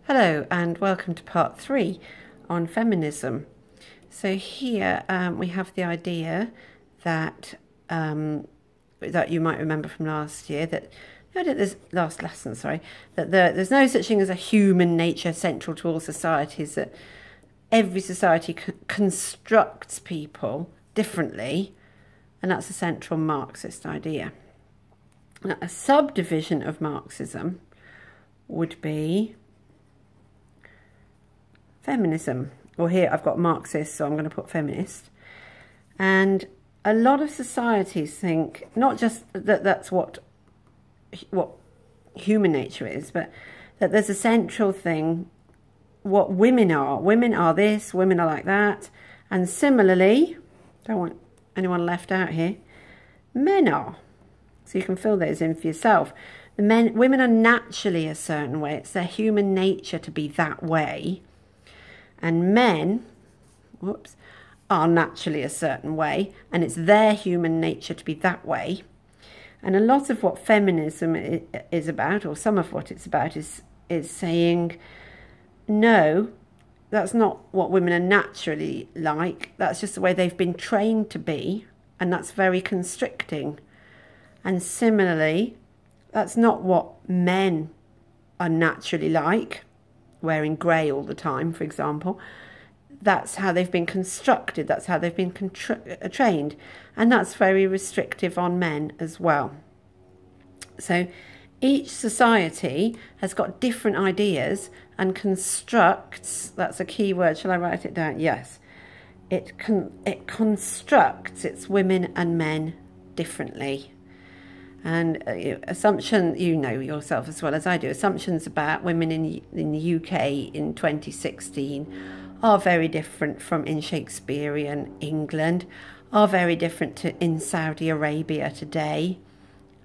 Hello and welcome to part 3 on feminism. So here we have the idea that that you might remember from last year, that last lesson, sorry, that there's no such thing as a human nature central to all societies, that every society constructs people differently, and that's a central Marxist idea. Now, a subdivision of Marxism would be feminism. Well, here I've got Marxist, so I'm going to put feminist. And a lot of societies think not just that that's what human nature is, but that there's a central thing, what women are. Women are this, women are like that. And similarly, don't want anyone left out here, men are. So you can fill those in for yourself. Women are naturally a certain way. It's their human nature to be that way. And men, are naturally a certain way, and it's their human nature to be that way. And a lot of what feminism is about, or some of what it's about, is saying, no, that's not what women are naturally like. That's just the way they've been trained to be, and that's very constricting. And similarly, that's not what men are naturally like, wearing grey all the time, for example. That's how they've been constructed, that's how they've been trained, and that's very restrictive on men as well. So each society has got different ideas and constructs, that's a key word, shall I write it down? Yes. It constructs its women and men differently. And assumption, you know yourself as well as I do, assumptions about women in the UK in 2016 are very different from in Shakespearean England, are very different to in Saudi Arabia today,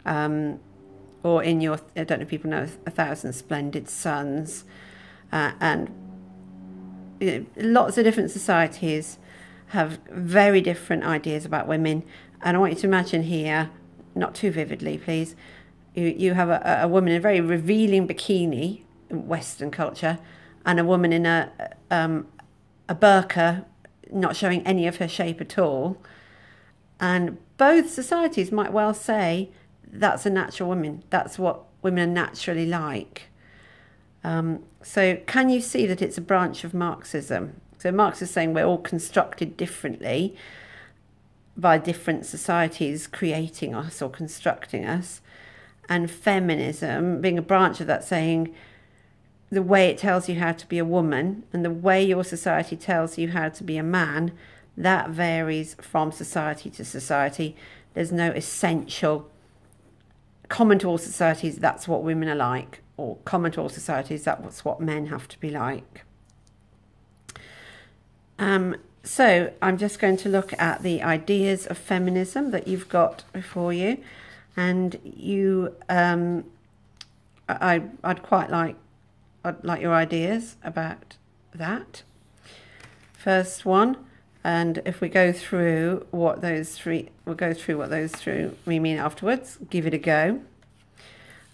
or in your, I don't know if people know, 1,000 Splendid Suns, and lots of different societies have very different ideas about women. And I want you to imagine here, not too vividly, please. You have a woman in a very revealing bikini in Western culture, and a woman in a burqa, not showing any of her shape at all. And both societies might well say that's a natural woman. That's what women are naturally like. So can you see that it's a branch of Marxism? So Marx is saying we're all constructed differently by different societies creating us or constructing us, and feminism being a branch of that, saying the way it tells you how to be a woman and the way your society tells you how to be a man, that varies from society to society. There's no essential common to all societies, that's what women are like, or common to all societies, that's what men have to be like. So I'm just going to look at the ideas of feminism that you've got before you, and you, I'd like your ideas about that. First one, and if we go through what those three, we'll go through what those three we mean afterwards. Give it a go.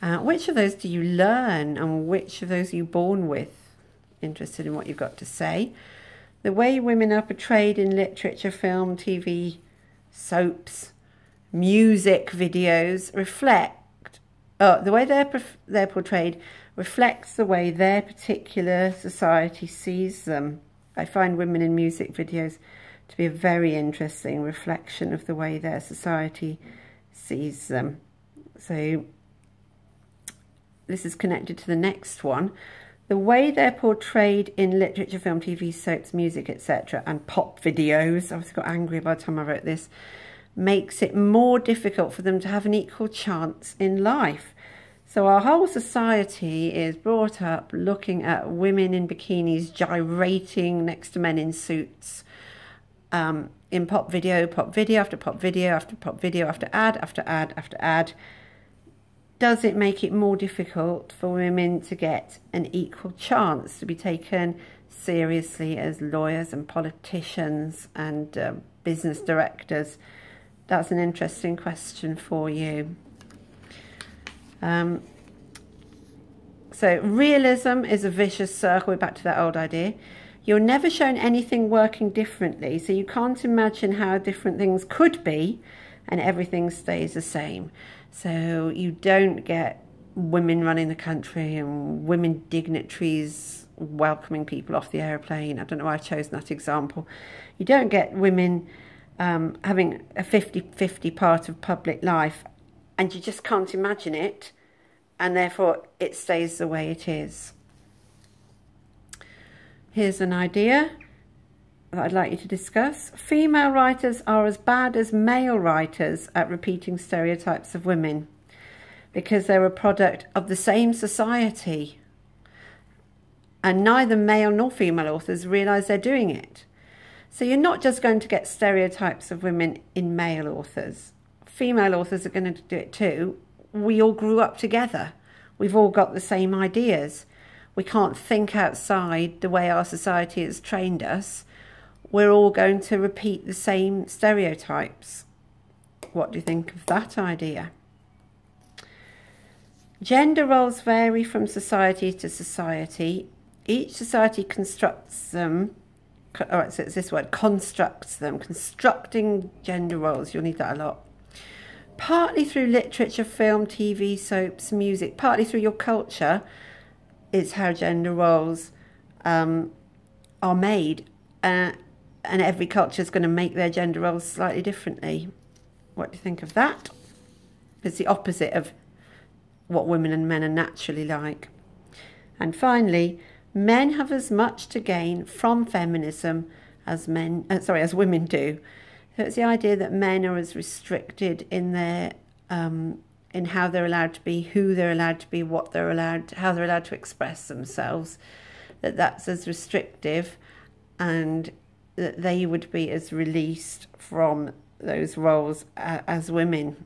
Which of those do you learn, and which of those are you born with? Interested in what you've got to say. The way women are portrayed in literature, film, TV, soaps, music videos reflect, the way they're portrayed reflects the way their particular society sees them. I find women in music videos to be a very interesting reflection of the way their society sees them. So this is connected to the next one. The way they're portrayed in literature, film, TV, soaps, music, etc. and pop videos, I was got angry by the time I wrote this, makes it more difficult for them to have an equal chance in life. So our whole society is brought up looking at women in bikinis gyrating next to men in suits, in pop video after pop video after pop video after ad after ad after ad. Does it make it more difficult for women to get an equal chance to be taken seriously as lawyers and politicians and business directors? That's an interesting question for you. So realism is a vicious circle. We're back to that old idea. You're never shown anything working differently, so you can't imagine how different things could be, and everything stays the same. So you don't get women running the country and women dignitaries welcoming people off the aeroplane. I don't know why I've chosen that example. You don't get women having a 50-50 part of public life, and you just can't imagine it, and therefore it stays the way it is. Here's an idea that I'd like you to discuss. Female writers are as bad as male writers at repeating stereotypes of women because they're a product of the same society, and neither male nor female authors realise they're doing it. So you're not just going to get stereotypes of women in male authors. Female authors are going to do it too. We all grew up together. We've all got the same ideas. We can't think outside the way our society has trained us. We're all going to repeat the same stereotypes. What do you think of that idea? Gender roles vary from society to society. Each society constructs them. All right, so it's this word, constructs them. Constructing gender roles, you'll need that a lot. Partly through literature, film, TV, soaps, music, partly through your culture, is how gender roles are made. And every culture is going to make their gender roles slightly differently. What do you think of that? It's the opposite of what women and men are naturally like. And finally, men have as much to gain from feminism as women do. So it's the idea that men are as restricted in their in how they're allowed to be, who they're allowed to be, what they're allowed, how they're allowed to express themselves. That's as restrictive, and that they would be as released from those roles as women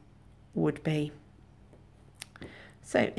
would be. So